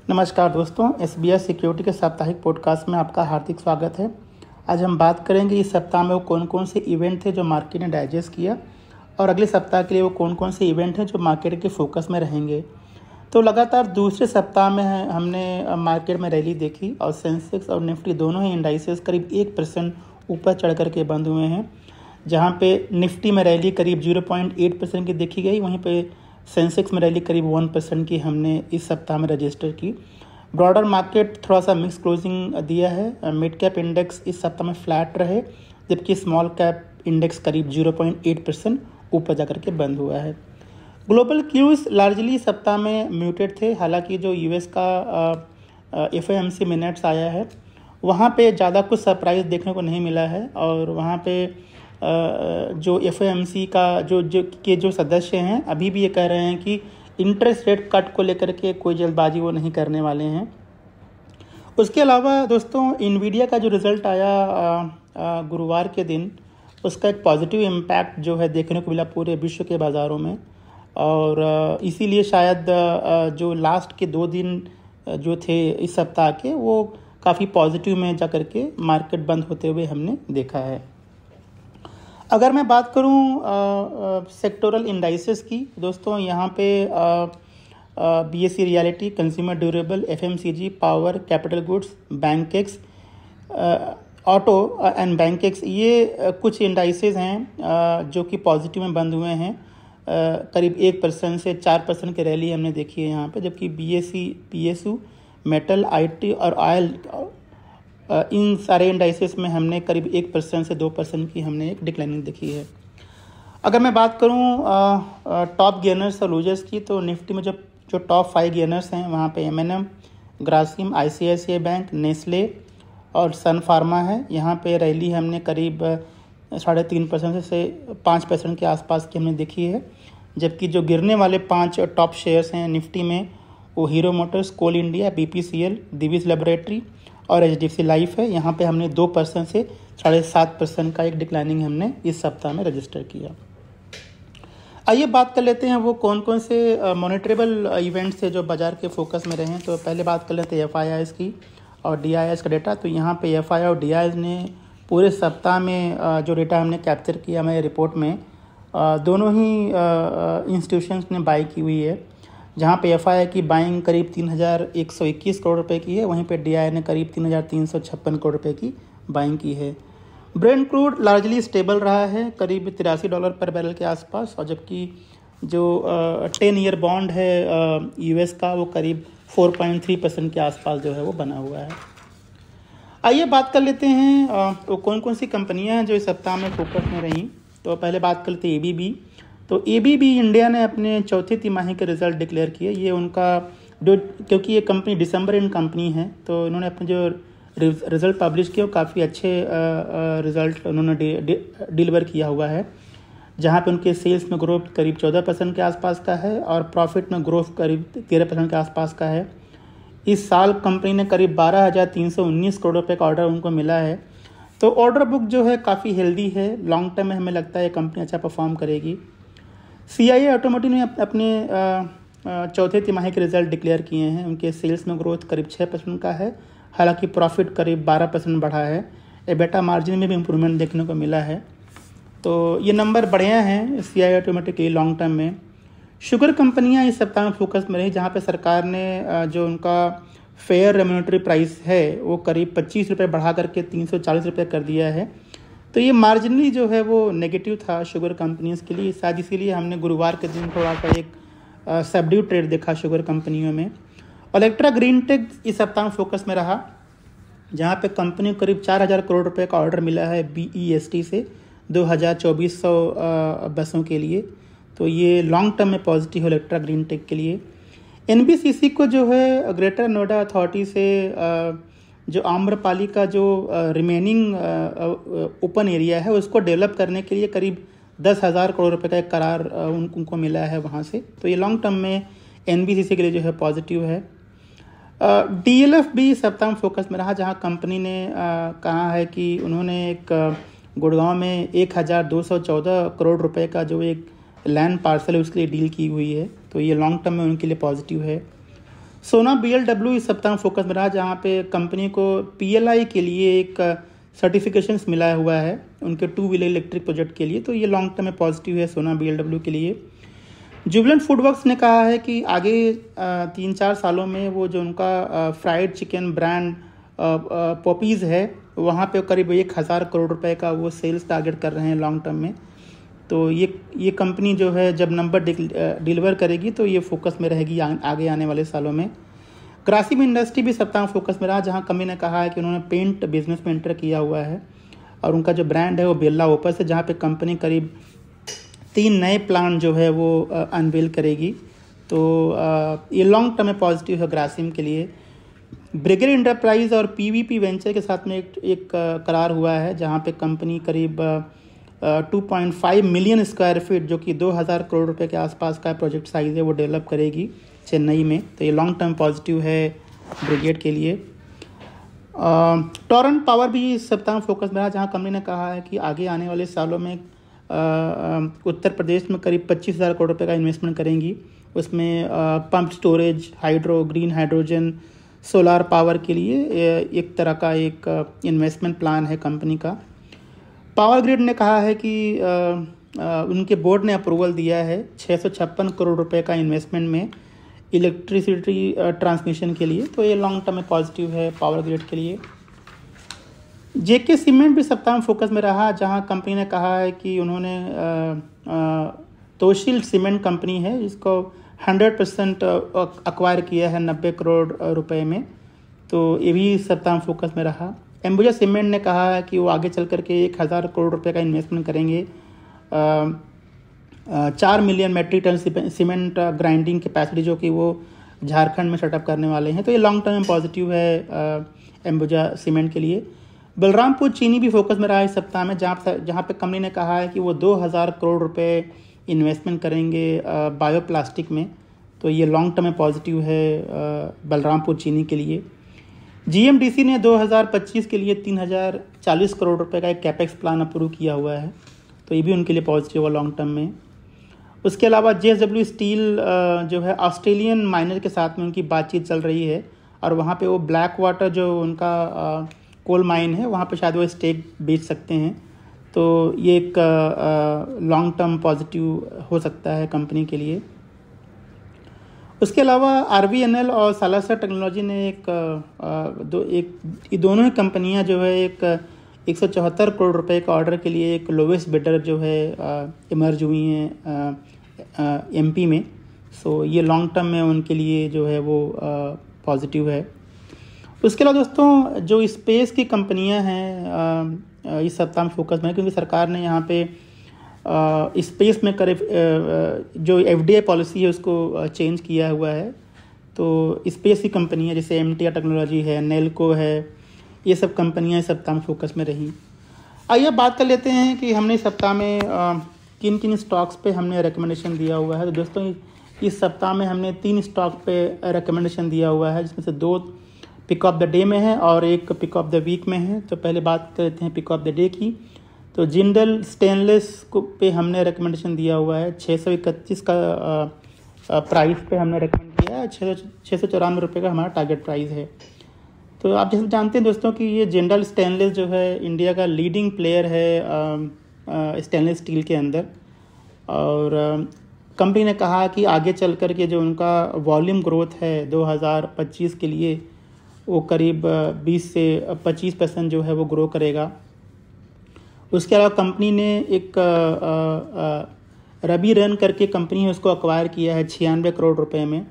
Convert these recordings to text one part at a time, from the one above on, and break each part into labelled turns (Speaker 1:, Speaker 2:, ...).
Speaker 1: नमस्कार दोस्तों, SBI security के साप्ताहिक पॉडकास्ट में आपका हार्दिक स्वागत है। आज हम बात करेंगे इस सप्ताह में वो कौन कौन से इवेंट थे जो मार्केट ने डाइजेस्ट किया और अगले सप्ताह के लिए वो कौन कौन से इवेंट हैं जो मार्केट के फोकस में रहेंगे। तो लगातार दूसरे सप्ताह में हमने मार्केट में रैली देखी और सेंसेक्स और निफ्टी दोनों ही इंडाइसेस करीब 1% ऊपर चढ़ करके बंद हुए हैं। जहाँ पे निफ्टी में रैली करीब 0.8% की देखी गई, वहीं पे सेंसेक्स में रैली करीब 1% की हमने इस सप्ताह में रजिस्टर की। ब्रॉडर मार्केट थोड़ा सा मिक्स क्लोजिंग दिया है। मिड कैप इंडेक्स इस सप्ताह में फ्लैट रहे, जबकि स्मॉल कैप इंडेक्स करीब 0.8% ऊपर जाकर के बंद हुआ है। ग्लोबल क्यूज लार्जली सप्ताह में म्यूटेड थे। हालांकि जो यूएस का एफओएमसी मिनट्स आया है वहाँ पे ज़्यादा कुछ सरप्राइज देखने को नहीं मिला है और वहाँ पे जो एफओएमसी का जो सदस्य हैं अभी भी ये कह रहे हैं कि इंटरेस्ट रेट कट को लेकर के कोई जल्दबाजी वो नहीं करने वाले हैं। उसके अलावा दोस्तों, इन्वीडिया का जो रिज़ल्ट आया गुरुवार के दिन, उसका एक पॉजिटिव इम्पैक्ट जो है देखने को मिला पूरे विश्व के बाज़ारों में और इसीलिए शायद जो लास्ट के 2 दिन जो थे इस सप्ताह के, वो काफ़ी पॉजिटिव में जा कर के मार्केट बंद होते हुए हमने देखा है। अगर मैं बात करूं सेक्टोरल इंडाइसेस की दोस्तों, यहाँ पे BSE reality, consumer durable, FMCG, power, capital goods, Bankex, auto and Bankex, ये कुछ इंडाइसेस हैं जो कि पॉजिटिव में बंद हुए हैं। करीब 1% से 4% की रैली हमने देखी है यहाँ पे, जबकि बीएसई, पीएसयू, मेटल, आईटी और ऑयल, इन सारे इंडाइसेस में हमने करीब 1% से 2% की हमने एक डिक्लाइनिंग देखी है। अगर मैं बात करूं टॉप गेनर्स और लूजर्स की, तो निफ्टी में जो टॉप 5 गेनर्स हैं वहां पे M N M, Grasim, ICICI bank, Nestle और सन फार्मा है। यहाँ पे रैली हमने करीब 3.5% से 5% के आसपास की हमने देखी है। जबकि जो गिरने वाले 5 टॉप शेयर्स हैं निफ्टी में, वो हीरो मोटर्स, कोल इंडिया, बीपीसीएल, दिवीज लेबोरेटरी और एचडीएफसी लाइफ है। यहाँ पे हमने 2% से 7.5% का एक डिक्लाइनिंग हमने इस सप्ताह में रजिस्टर किया। आइए बात कर लेते हैं वो कौन कौन से मॉनिटरेबल इवेंट्स थे जो बाजार के फोकस में रहे। तो पहले बात कर लेते हैं एफआईआईज की और डीआईआईज का डेटा। तो यहाँ पे एफआईआई और डीआईआईज ने पूरे सप्ताह में जो डेटा हमने कैप्चर किया हमारे रिपोर्ट में, दोनों ही इंस्टीट्यूशंस ने बाई की हुई है। जहाँ पे एफआईआई की बाइंग करीब 3,121 करोड़ रुपए की है, वहीं पे डीआईआई ने करीब 3,356 करोड़ रुपए की बाइंग की है। ब्रेंट क्रूड लार्जली स्टेबल रहा है करीब $83 पर बैरल के आसपास, और जबकि जो 10 ईयर बॉन्ड है यूएस का, वो करीब 4.3% के आसपास जो है वो बना हुआ है। आइए बात कर लेते हैं वो कौन कौन सी कंपनियाँ हैं जो इस सप्ताह में फोकस में रहीं। तो पहले बात कर लेते हैं एबीबी। तो एबीबी इंडिया ने अपने चौथी तिमाही के रिजल्ट डिक्लेयर किए। ये उनका क्योंकि ये कंपनी दिसंबर एंड कंपनी है, तो इन्होंने अपने जो रिजल्ट पब्लिश किए वो काफ़ी अच्छे रिजल्ट उन्होंने डिलीवर किया हुआ है। जहाँ पे उनके सेल्स में ग्रोथ करीब 14% के आसपास का है और प्रॉफिट में ग्रोथ करीब 13% के आसपास का है। इस साल कंपनी ने करीब 12,319 करोड़ रुपये का ऑर्डर उनको मिला है। तो ऑर्डर बुक जो है काफ़ी हेल्दी है। लॉन्ग टर्म में हमें लगता है कंपनी अच्छा परफॉर्म करेगी। सीआईए ऑटोमोटिव ने अपने चौथे तिमाही के रिजल्ट डिक्लेयर किए हैं। उनके सेल्स में ग्रोथ करीब 6% का है, हालांकि प्रॉफिट करीब 12% बढ़ा है। एबिटा मार्जिन में भी इम्प्रूवमेंट देखने को मिला है। तो ये नंबर बढ़िया हैं सीआईए ऑटोमोटिव के लॉन्ग टर्म में। शुगर कंपनियां इस सप्ताह में फोकस में रही, जहाँ पे सरकार ने जो उनका फेयर रेम्यूनरेटरी प्राइस है वो करीब 25 रुपये बढ़ा करके 340 रुपये कर दिया है। तो ये मार्जिनली जो है वो नेगेटिव था शुगर कंपनीज के लिए। शायद इसीलिए हमने गुरुवार के दिन थोड़ा सा एक सबड्यू ट्रेड देखा शुगर कंपनियों में। इलेक्ट्रा ग्रीन टेक इस सप्ताह में फोकस में रहा, जहाँ पे कंपनी को करीब 4,000 करोड़ रुपए का ऑर्डर मिला है बीईएसटी से 2,2400 बसों के लिए। तो ये लॉन्ग टर्म में पॉजिटिव है इलेक्ट्रा ग्रीन टेक के लिए। एनबीसीसी को जो है ग्रेटर नोएडा अथॉरिटी से जो आम्रपाली का जो रिमेनिंग ओपन एरिया है उसको डेवलप करने के लिए करीब 10,000 करोड़ रुपए का एक करार उनको मिला है वहाँ से। तो ये लॉन्ग टर्म में एनबीसीसी के लिए जो है पॉजिटिव है। डीएलएफ भी सप्ताह में फोकस में रहा, जहाँ कंपनी ने कहा है कि उन्होंने एक गुड़गांव में 1,214 करोड़ रुपए का जो एक लैंड पार्सल है उसके लिए डील की हुई है। तो ये लॉन्ग टर्म में उनके लिए पॉजिटिव है। सोना BLW इस सप्ताह में फोकस में रहा, जहाँ पे कंपनी को PLI के लिए एक सर्टिफिकेशंस मिला हुआ है उनके 2 व्हीलर इलेक्ट्रिक प्रोजेक्ट के लिए। तो ये लॉन्ग टर्म में पॉजिटिव है सोना BLW के लिए। जुबिलेंट फूडवर्क्स ने कहा है कि आगे 3-4 सालों में वो जो उनका फ्राइड चिकन ब्रांड पॉपीज़ है वहाँ पे करीब 1000 करोड़ रुपए का वो सेल्स टारगेट कर रहे हैं लॉन्ग टर्म में। तो ये कंपनी जो है जब नंबर डिलीवर करेगी तो ये फोकस में रहेगी आगे आने वाले सालों में। ग्रासिम इंडस्ट्री भी सप्ताह में फोकस में रहा, जहाँ कंपनी ने कहा है कि उन्होंने पेंट बिजनेस में एंटर किया हुआ है और उनका जो ब्रांड है वो बिरला ओपस है, जहाँ पे कंपनी करीब 3 नए प्लांट जो है वो अनवेल करेगी। तो ये लॉन्ग टर्म में पॉजिटिव है ग्रासिम के लिए। ब्रिगेड इंटरप्राइज और PVP वेंचर के साथ में एक करार हुआ है, जहाँ पे कंपनी करीब 2.5 मिलियन स्क्वायर फीट जो कि 2000 करोड़ रुपए के आसपास का प्रोजेक्ट साइज है वो डेवलप करेगी चेन्नई में। तो ये लॉन्ग टर्म पॉजिटिव है ब्रिगेड के लिए। टोरेंट पावर भी इस सप्ताह में फोकस में रहा, जहाँ कंपनी ने कहा है कि आगे आने वाले सालों में उत्तर प्रदेश में करीब 25,000 करोड़ रुपए का इन्वेस्टमेंट करेंगी। उसमें pump storage, hydro, green hydrogen, solar power के लिए एक तरह का एक इन्वेस्टमेंट प्लान है कंपनी का। पावर ग्रिड ने कहा है कि उनके बोर्ड ने अप्रूवल दिया है 656 करोड़ रुपए का इन्वेस्टमेंट में इलेक्ट्रिसिटी ट्रांसमिशन के लिए। तो ये लॉन्ग टर्म में पॉजिटिव है पावर ग्रिड के लिए। JK सीमेंट भी सप्ताह में फोकस में रहा, जहां कंपनी ने कहा है कि उन्होंने तोशिल सीमेंट कंपनी है जिसको 100% अक्वायर किया है 90 करोड़ रुपए में। तो ये भी सप्ताह में फोकस में रहा। एम्बुजा सीमेंट ने कहा है कि वो आगे चल करके 1000 करोड़ रुपए का इन्वेस्टमेंट करेंगे 4 million metric ton cement grinding capacity जो कि वो झारखंड में सेटअप करने वाले हैं। तो ये लॉन्ग टर्म में पॉजिटिव है एम्बुजा सीमेंट के लिए। बलरामपुर चीनी भी फोकस में रहा है इस सप्ताह में, जहाँ पे कंपनी ने कहा है कि वो 2000 करोड़ रुपए इन्वेस्टमेंट करेंगे बायोप्लास्टिक में। तो ये लॉन्ग टर्म में पॉजिटिव है बलरामपुर चीनी के लिए। GMDC ने 2025 के लिए 3040 करोड़ रुपए का एक कैपेक्स प्लान अप्रूव किया हुआ है। तो ये भी उनके लिए पॉजिटिव है लॉन्ग टर्म में। उसके अलावा JSW स्टील जो है ऑस्ट्रेलियन माइनर के साथ में उनकी बातचीत चल रही है और वहाँ पे वो ब्लैक वाटर जो उनका कोल माइन है वहाँ पे शायद वो स्टेक बेच सकते हैं। तो ये एक लॉन्ग टर्म पॉजिटिव हो सकता है कंपनी के लिए। उसके अलावा RVNL और सालासर टेक्नोलॉजी ने ये दोनों ही कंपनियां जो है एक 174 करोड़ रुपए का ऑर्डर के लिए एक लोवेस्ट बिडर जो है इमर्ज हुई हैं MP में। सो ये लॉन्ग टर्म में उनके लिए जो है वो पॉजिटिव है। उसके अलावा दोस्तों जो स्पेस की कंपनियां हैं इस सप्ताह में फोकस में, क्योंकि सरकार ने यहाँ पे स्पेस में जो FDA पॉलिसी है उसको चेंज किया हुआ है। तो स्पेस की कंपनियां जैसे MTR टेक्नोलॉजी है, नेल्को है, ये सब कंपनियां इस सप्ताह में फोकस में रही। आइए बात कर लेते हैं कि हमने इस सप्ताह में किन किन स्टॉक्स पे हमने रिकमेंडेशन दिया हुआ है। तो दोस्तों इस सप्ताह में हमने 3 स्टॉक पे रिकमेंडेशन दिया हुआ है, जिसमें से 2 पिक ऑफ द डे में है और 1 पिक ऑफ द वीक में है। तो पहले बात करते हैं पिक ऑफ द डे की। तो जिंदल स्टेनलेस को पे हमने रिकमेंडेशन दिया हुआ है 631 का प्राइस पे हमने रिकमेंड किया है। 694 रुपये का हमारा टारगेट प्राइस है। तो आप जैसे जानते हैं दोस्तों कि ये जिंदल स्टेनलेस जो है इंडिया का लीडिंग प्लेयर है स्टेनलेस स्टील के अंदर। और कंपनी ने कहा कि आगे चल कर के जो उनका वॉल्यूम ग्रोथ है 2025 के लिए वो करीब 20 से 25% जो है वो ग्रो करेगा। उसके अलावा कंपनी ने एक रबी रन करके कंपनी है उसको अक्वायर किया है 96 करोड़ रुपए में।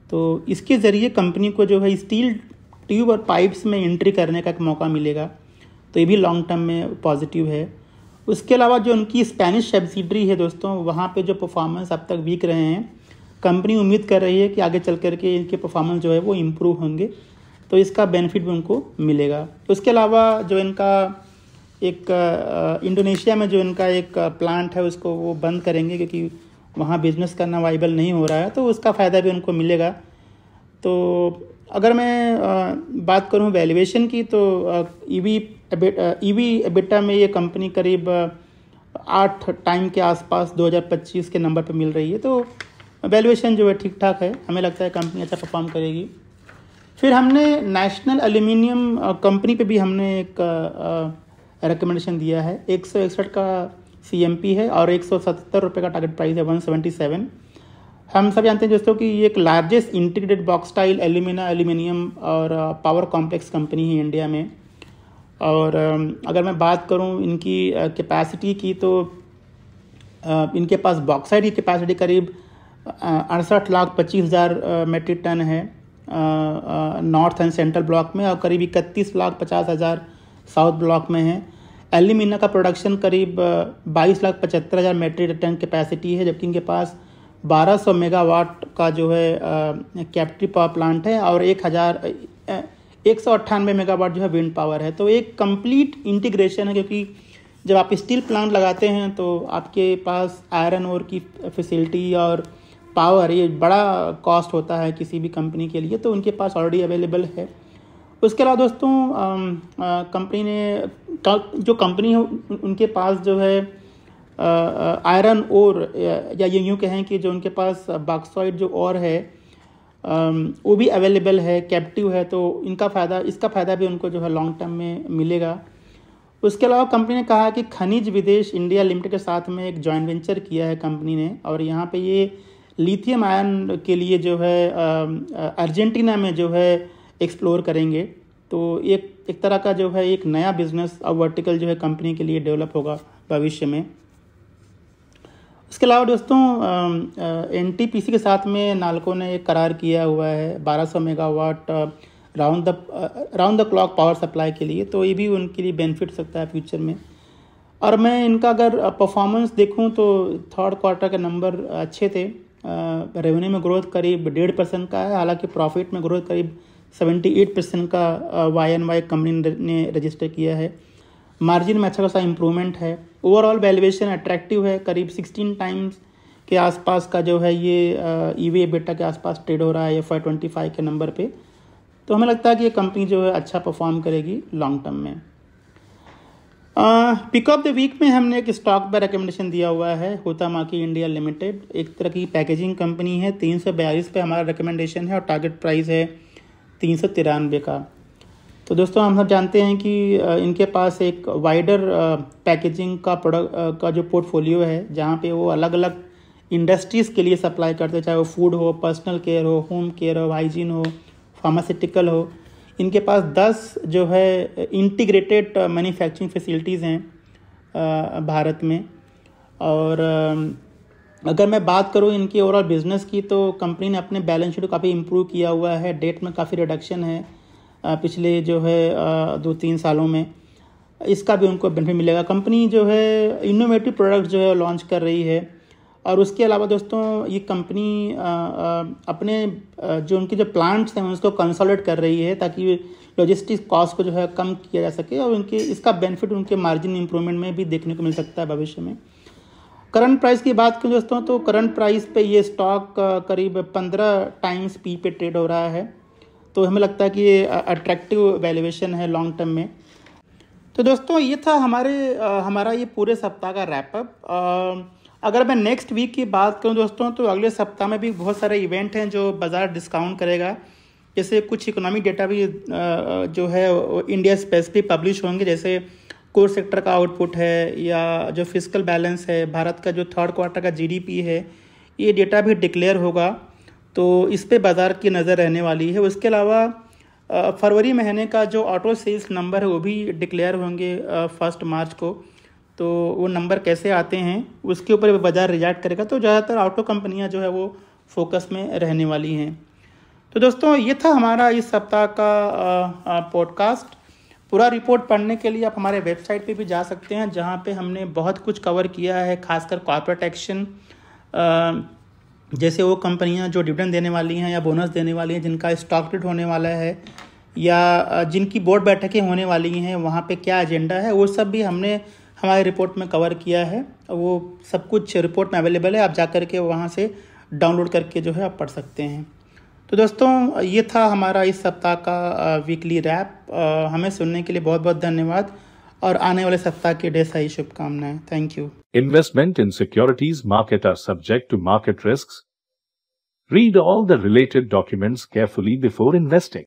Speaker 1: तो इसके ज़रिए कंपनी को जो है स्टील ट्यूब और पाइप्स में एंट्री करने का एक मौका मिलेगा। तो ये भी लॉन्ग टर्म में पॉजिटिव है। उसके अलावा जो उनकी स्पेनिश सब्सिडरी है दोस्तों, वहाँ पे जो परफॉर्मेंस अब तक वीक रहे हैं, कंपनी उम्मीद कर रही है कि आगे चल कर के इनके परफॉर्मेंस जो है वो इम्प्रूव होंगे। तो इसका बेनिफिट भी उनको मिलेगा। उसके अलावा जो इनका एक इंडोनेशिया में जो इनका एक प्लांट है उसको वो बंद करेंगे, क्योंकि वहाँ बिजनेस करना वाइबल नहीं हो रहा है। तो उसका फ़ायदा भी उनको मिलेगा। तो अगर मैं बात करूँ वैल्यूएशन की, तो ईवी एबिटा में ये कंपनी करीब 8 टाइम के आसपास 2025 के नंबर पे मिल रही है। तो वैल्यूएशन जो है ठीक ठाक है, हमें लगता है कंपनी अच्छा परफॉर्म करेगी। फिर हमने नेशनल एल्यूमिनियम कंपनी पे भी हमने एक रिकमेंडेशन दिया है। 161 का CMP है और 177 रुपये का टारगेट प्राइस है, 177। हम सब जानते हैं दोस्तों कि ये एक लार्जेस्ट इंटीग्रेटेड बॉक्सटाइल एल्यूमिनियम और पावर कॉम्प्लेक्स कंपनी है इंडिया में। और अगर मैं बात करूं इनकी कैपेसिटी की, तो इनके पास बॉक्साइट की कैपेसिटी करीब 68,25,000 मेट्रिक टन है नॉर्थ एंड सेंट्रल ब्लॉक में, और करीब 31,50,000 साउथ ब्लॉक में है। एल्यूमिना का प्रोडक्शन करीब 22,75,000 मेट्रिक टन कैपेसिटी है, जबकि इनके पास 1200 मेगावाट का जो है कैप्टिव पावर प्लांट है और 198 मेगावाट जो है विंड पावर है। तो एक कंप्लीट इंटीग्रेशन है, क्योंकि जब आप स्टील प्लांट लगाते हैं तो आपके पास आयरन ओर की फैसिलिटी और पावर, ये बड़ा कॉस्ट होता है किसी भी कंपनी के लिए, तो उनके पास ऑलरेडी अवेलेबल है। उसके अलावा दोस्तों कंपनी ने जो कंपनी है उनके पास जो है आयरन ओर, या ये यूँ कहें कि जो उनके पास बॉक्साइट जो और है वो भी अवेलेबल है, कैप्टिव है, तो इसका फ़ायदा भी उनको जो है लॉन्ग टर्म में मिलेगा। उसके अलावा कंपनी ने कहा कि खनिज विदेश इंडिया लिमिटेड के साथ में एक जॉइंट वेंचर किया है कंपनी ने, और यहाँ पे ये लिथियम आयन के लिए जो है अर्जेंटीना में जो है एक्सप्लोर करेंगे। तो एक तरह का जो है एक नया बिजनेस और वर्टिकल जो है कंपनी के लिए डेवलप होगा भविष्य में। इसके अलावा दोस्तों NTPC के साथ में नाल्को ने एक करार किया हुआ है 1200 megawatt round the clock power supply के लिए, तो ये भी उनके लिए बेनिफिट सकता है फ्यूचर में। और मैं इनका अगर परफॉर्मेंस देखूं तो थर्ड क्वार्टर के नंबर अच्छे थे। रेवेन्यू में ग्रोथ करीब 1.5% का है, हालांकि प्रॉफिट में ग्रोथ करीब 78% का YoY कंपनी ने रजिस्टर किया है। मार्जिन में अच्छा खासा इम्प्रूवमेंट है। ओवरऑल वैल्यूएशन अट्रैक्टिव है, करीब 16 टाइम्स के आसपास का जो है ये EV/EBITDA के आसपास ट्रेड हो रहा है FY25 के नंबर पे। तो हमें लगता है कि ये कंपनी जो है अच्छा परफॉर्म करेगी लॉन्ग टर्म में। पिक ऑफ द वीक में हमने एक स्टॉक पर रिकमेंडेशन दिया हुआ है, हुतामाकी इंडिया लिमिटेड। एक तरह की पैकेजिंग कंपनी है, 342 पे हमारा रिकमेंडेशन है और टारगेट प्राइस है 393 का। तो दोस्तों हम सब जानते हैं कि इनके पास एक वाइडर पैकेजिंग का प्रोडक्ट का जो पोर्टफोलियो है, जहाँ पे वो अलग अलग इंडस्ट्रीज़ के लिए सप्लाई करते हैं, चाहे वो फूड हो, पर्सनल केयर हो, होम केयर हो, हाइजीन हो, फार्मास्यूटिकल हो। इनके पास 10 जो है इंटीग्रेटेड मैन्युफैक्चरिंग फैसिलिटीज़ हैं भारत में। और अगर मैं बात करूँ इनकी ओवरऑल बिजनेस की, तो कंपनी ने अपने बैलेंस शीट को काफ़ी इम्प्रूव किया हुआ है। डेट में काफ़ी रिडक्शन है पिछले जो है 2-3 सालों में, इसका भी उनको बेनिफिट मिलेगा। कंपनी जो है इनोवेटिव प्रोडक्ट जो है लॉन्च कर रही है। और उसके अलावा दोस्तों ये कंपनी अपने जो उनके जो प्लांट्स हैं उसको कंसोलिडेट कर रही है, ताकि लॉजिस्टिक्स कॉस्ट को जो है कम किया जा सके, और उनके इसका बेनिफिट उनके मार्जिन इंप्रूवमेंट में भी देखने को मिल सकता है भविष्य में। करंट प्राइस की बात करें दोस्तों, तो करंट प्राइस पे ये स्टॉक करीब 15 टाइम्स P पे ट्रेड हो रहा है। तो हमें लगता है कि ये अट्रैक्टिव वैल्यूएशन है लॉन्ग टर्म में। तो दोस्तों ये था हमारा ये पूरे सप्ताह का रैपअप। अगर मैं नेक्स्ट वीक की बात करूं दोस्तों, तो अगले सप्ताह में भी बहुत सारे इवेंट हैं जो बाज़ार डिस्काउंट करेगा। जैसे कुछ इकोनॉमिक डेटा भी जो है इंडिया स्पेसिफिक पब्लिश होंगे, जैसे कोर सेक्टर का आउटपुट है, या जो फिस्कल बैलेंस है, भारत का जो थर्ड क्वार्टर का GDP है, ये डेटा भी डिक्लेयर होगा। तो इस पे बाज़ार की नज़र रहने वाली है। उसके अलावा फरवरी महीने का जो ऑटो सेल्स नंबर है वो भी डिक्लेयर होंगे 1 मार्च को। तो वो नंबर कैसे आते हैं उसके ऊपर बाज़ार रिएक्ट करेगा। तो ज़्यादातर ऑटो कंपनियां जो है वो फोकस में रहने वाली हैं। तो दोस्तों ये था हमारा इस सप्ताह का पॉडकास्ट। पूरा रिपोर्ट पढ़ने के लिए आप हमारे वेबसाइट पे भी जा सकते हैं, जहाँ पे हमने बहुत कुछ कवर किया है, खासकर कॉर्पोरेट एक्शन, जैसे वो कंपनियां जो डिविडेंड देने वाली हैं या बोनस देने वाली हैं, जिनका स्टॉक स्प्लिट होने वाला है, या जिनकी बोर्ड बैठकें होने वाली हैं, वहाँ पे क्या एजेंडा है, वो सब भी हमने हमारे रिपोर्ट में कवर किया है। वो सब कुछ रिपोर्ट में अवेलेबल है, आप जा कर के वहाँ से डाउनलोड करके जो है आप पढ़ सकते हैं। तो दोस्तों ये था हमारा इस सप्ताह का वीकली रैप। हमें सुनने के लिए बहुत बहुत धन्यवाद, और आने वाले सप्ताह के ढेर सारी शुभकामनाएं। Thank you.
Speaker 2: Investment in securities market are subject to market risks. Read all the related documents carefully before investing.